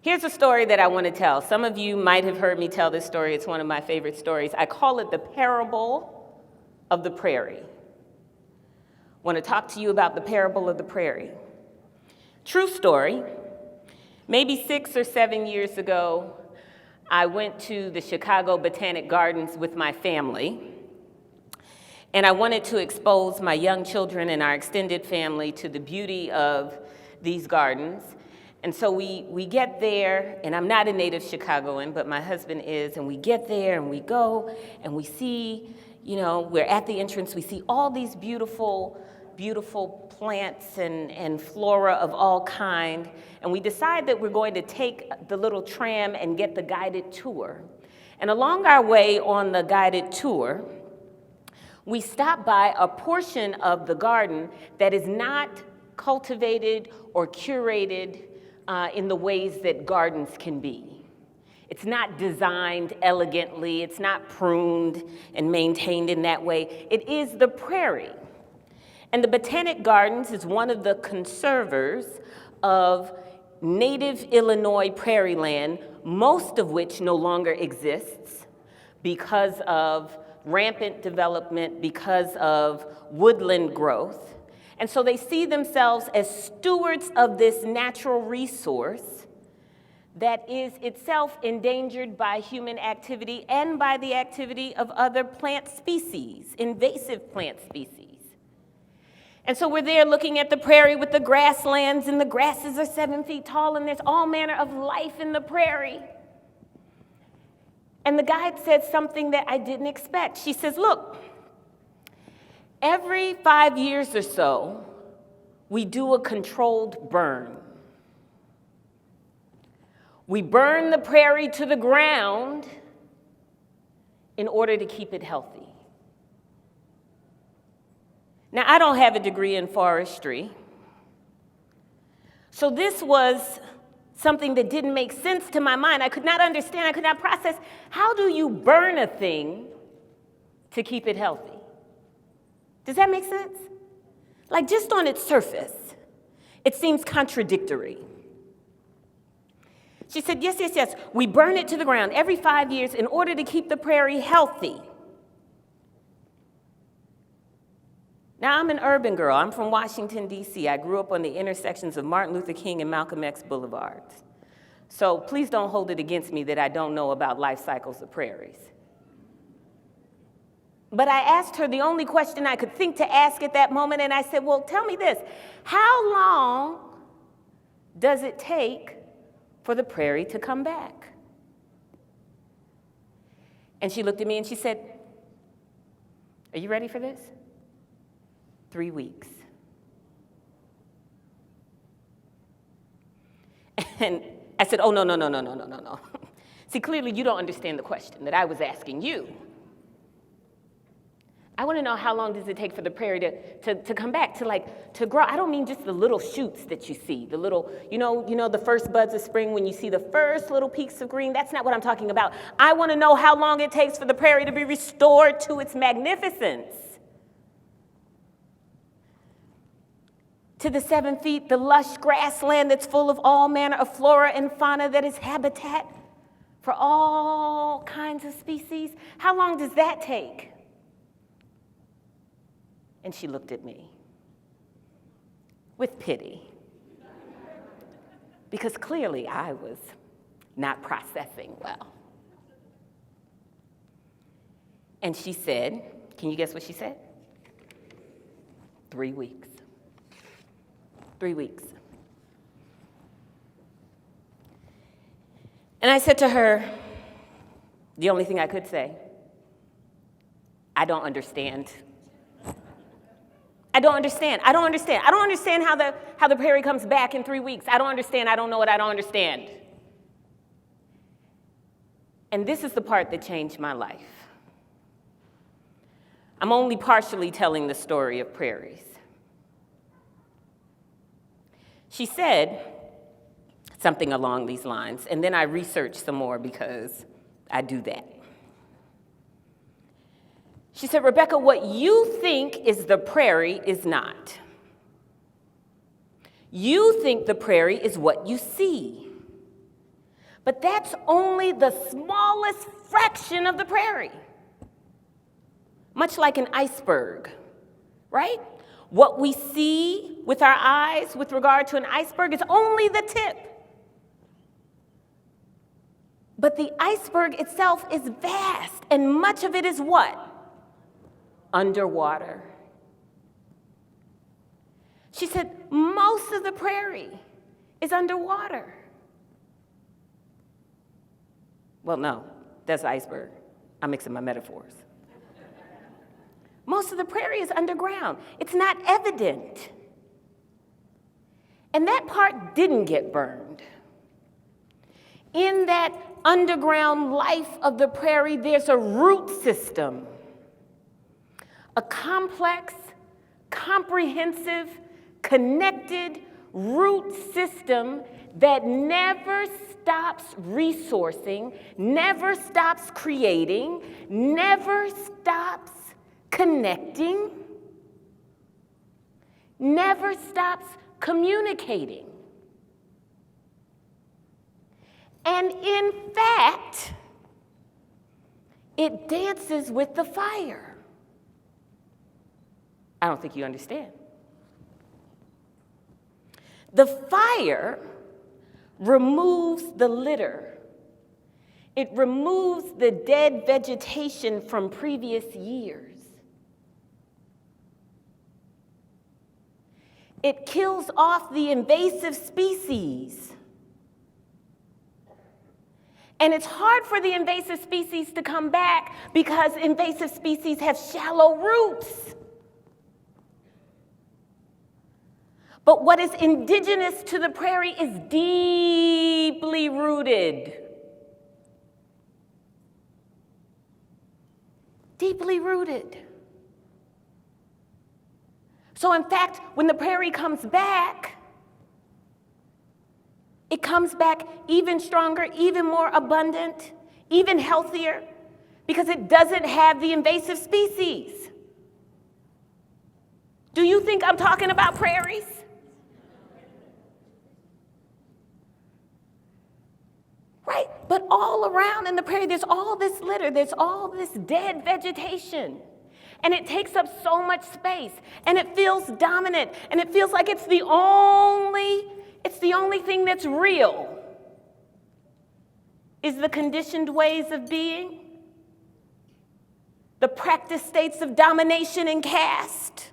Here's a story that I want to tell. Some of you might have heard me tell this story. It's one of my favorite stories. I call it the parable of the prairie. I want to talk to you about the parable of the prairie. True story. Maybe 6 or 7 years ago, I went to the Chicago Botanic Gardens with my family, and I wanted to expose my young children and our extended family to the beauty of these gardens. And so we get there, and I'm not a native Chicagoan, but my husband is, and we get there and we go and we see, we're at the entrance, we see all these beautiful, beautiful plants and flora of all kind, and we decide that we're going to take the little tram and get the guided tour. And along our way on the guided tour, we stop by a portion of the garden that is not cultivated or curated in the ways that gardens can be. It's not designed elegantly, it's not pruned and maintained in that way. It is the prairie. And the Botanic Gardens is one of the conservers of native Illinois prairie land, most of which no longer exists because of rampant development, because of woodland growth. And so they see themselves as stewards of this natural resource that is itself endangered by human activity and by the activity of other plant species, invasive plant species. And so we're there looking at the prairie with the grasslands, and the grasses are 7 feet tall, and there's all manner of life in the prairie. And the guide said something that I didn't expect. She says, look, every 5 years or so, we do a controlled burn. We burn the prairie to the ground in order to keep it healthy. Now, I don't have a degree in forestry, so this was something that didn't make sense to my mind. I could not understand, I could not process. How do you burn a thing to keep it healthy? Does that make sense? Like, just on its surface, it seems contradictory. She said, yes. We burn it to the ground every 5 years in order to keep the prairie healthy. Now, I'm an urban girl. I'm from Washington, D.C. I grew up on the intersections of Martin Luther King and Malcolm X Boulevards. So please don't hold it against me that I don't know about life cycles of prairies. But I asked her the only question I could think to ask at that moment, and I said, well, tell me this. How long does it take for the prairie to come back? And she looked at me and she said, are you ready for this? 3 weeks. And I said, oh, no. See, clearly you don't understand the question that I was asking you. I want to know, how long does it take for the prairie to come back, to grow? I don't mean just the little shoots that you see, the little, the first buds of spring when you see the first little peaks of green. That's not what I'm talking about. I want to know how long it takes for the prairie to be restored to its magnificence. To the 7 feet, the lush grassland that's full of all manner of flora and fauna that is habitat for all kinds of species. How long does that take? And she looked at me with pity, because clearly I was not processing well. And she said, can you guess what she said? 3 weeks. 3 weeks. And I said to her, the only thing I could say, I don't understand. I don't understand how the prairie comes back in 3 weeks. I don't understand. I don't know what I don't understand. And this is the part that changed my life. I'm only partially telling the story of prairies. She said something along these lines, and then I researched some more because I do that. She said, Rebeccah, what you think is the prairie is not. You think the prairie is what you see. But that's only the smallest fraction of the prairie. Much like an iceberg, right? What we see with our eyes with regard to an iceberg is only the tip. But the iceberg itself is vast, and much of it is what? Underwater. She said, most of the prairie is underwater. Well, no, that's the iceberg. I'm mixing my metaphors. Most of the prairie is underground. It's not evident. And that part didn't get burned. In that underground life of the prairie, there's a root system, a complex, comprehensive, connected root system that never stops resourcing, never stops creating, never stops connecting, never stops communicating. And in fact, it dances with the fire. I don't think you understand. The fire removes the litter. It removes the dead vegetation from previous years. It kills off the invasive species. And it's hard for the invasive species to come back because invasive species have shallow roots. But what is indigenous to the prairie is deeply rooted. Deeply rooted. So in fact, when the prairie comes back, it comes back even stronger, even more abundant, even healthier, because it doesn't have the invasive species. Do you think I'm talking about prairies? Right? But all around in the prairie, there's all this litter, there's all this dead vegetation. And it takes up so much space, and it feels dominant, and it feels like it's the only thing that's real. Is the conditioned ways of being, the practice states of domination and caste,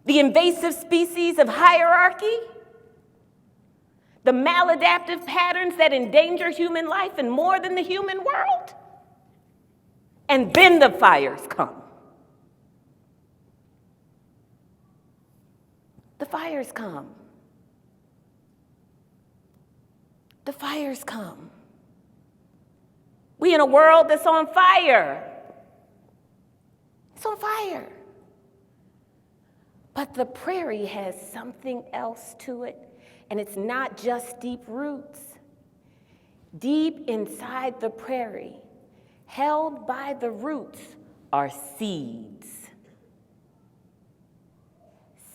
the invasive species of hierarchy, the maladaptive patterns that endanger human life and more than the human world. And then the fires come. The fires come. The fires come. We in a world that's on fire. It's on fire. But the prairie has something else to it, and it's not just deep roots. Deep inside the prairie, held by the roots, are seeds.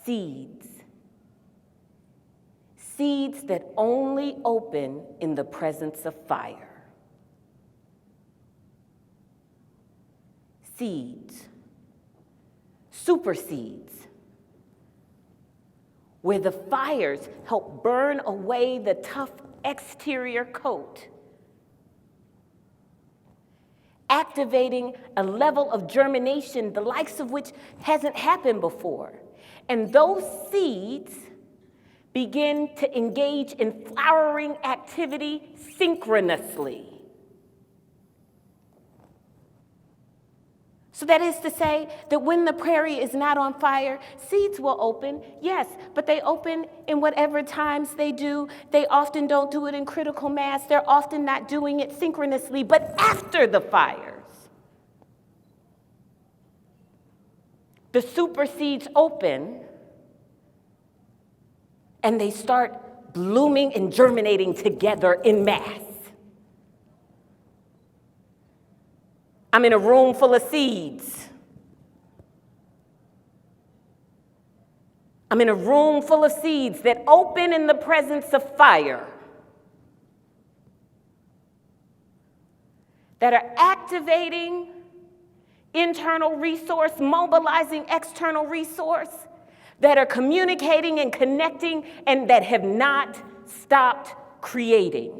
Seeds. Seeds that only open in the presence of fire. Seeds. Super seeds. Where the fires help burn away the tough exterior coat, activating a level of germination the likes of which hasn't happened before. And those seeds begin to engage in flowering activity synchronously. So that is to say that when the prairie is not on fire, seeds will open, yes, but they open in whatever times they do. They often don't do it in critical mass. They're often not doing it synchronously, but after the fires, the super seeds open and they start blooming and germinating together in mass. I'm in a room full of seeds. I'm in a room full of seeds that open in the presence of fire. that are activating internal resource, mobilizing external resource, that are communicating and connecting, and that have not stopped creating.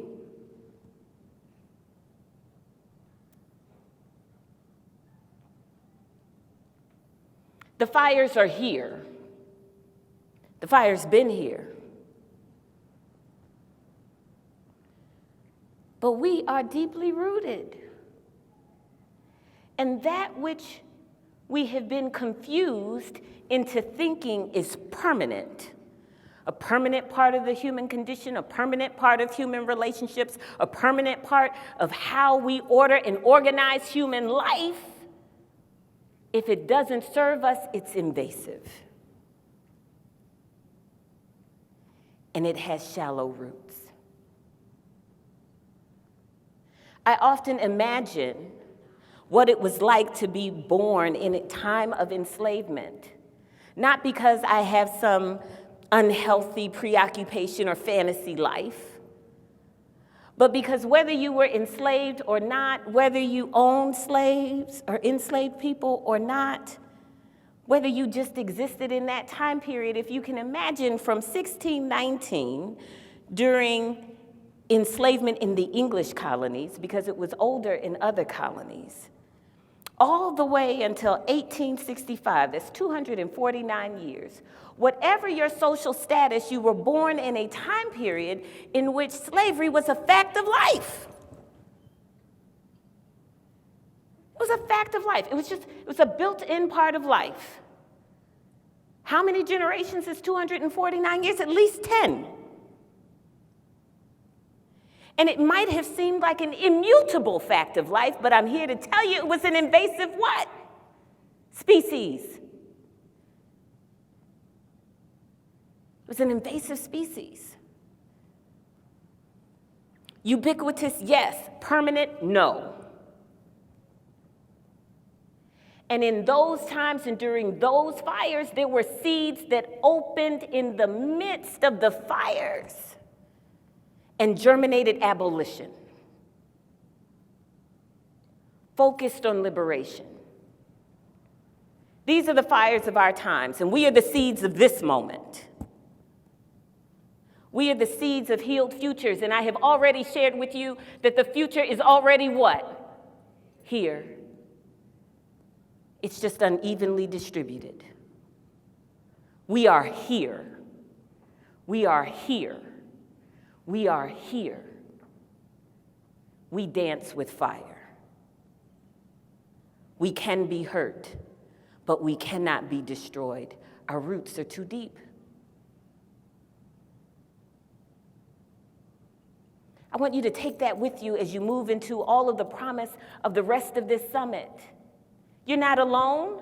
The fires are here. The fire's been here. But we are deeply rooted. And that which we have been confused into thinking is permanent. A permanent part of the human condition, a permanent part of human relationships, a permanent part of how we order and organize human life. If it doesn't serve us, it's invasive. And it has shallow roots. I often imagine what it was like to be born in a time of enslavement. Not because I have some unhealthy preoccupation or fantasy life, but because whether you were enslaved or not, whether you owned slaves or enslaved people or not, whether you just existed in that time period, if you can imagine from 1619 during enslavement in the English colonies, because it was older in other colonies, all the way until 1865, that's 249 years. Whatever your social status, you were born in a time period in which slavery was a fact of life. It was a fact of life. It was a built-in part of life. How many generations is 249 years? At least 10. And it might have seemed like an immutable fact of life, but I'm here to tell you it was an invasive what? Species. It was an invasive species. Ubiquitous, yes. Permanent, no. And in those times and during those fires, there were seeds that opened in the midst of the fires and germinated abolition, focused on liberation. These are the fires of our times, and we are the seeds of this moment. We are the seeds of healed futures, and I have already shared with you that the future is already what? Here. It's just unevenly distributed. We are here. We are here. We are here. We dance with fire. We can be hurt, but we cannot be destroyed. Our roots are too deep. I want you to take that with you as you move into all of the promise of the rest of this summit. You're not alone.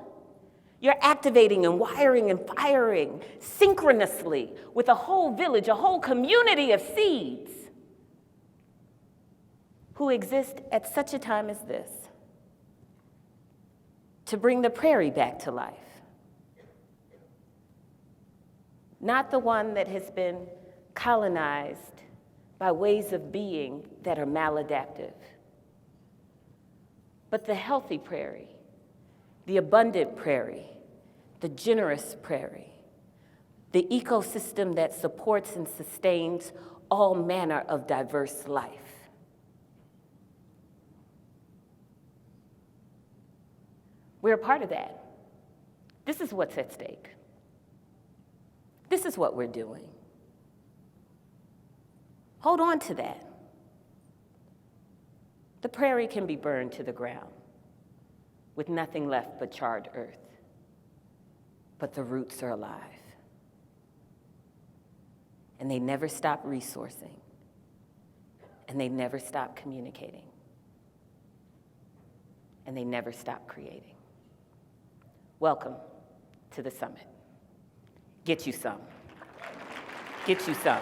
You're activating and wiring and firing synchronously with a whole village, a whole community of seeds who exist at such a time as this to bring the prairie back to life. Not the one that has been colonized by ways of being that are maladaptive, but the healthy prairie, the abundant prairie, the generous prairie, the ecosystem that supports and sustains all manner of diverse life. We're a part of that. This is what's at stake. This is what we're doing. Hold on to that. The prairie can be burned to the ground with nothing left but charred earth. But the roots are alive. And they never stop resourcing. And they never stop communicating. And they never stop creating. Welcome to the summit. Get you some. Get you some.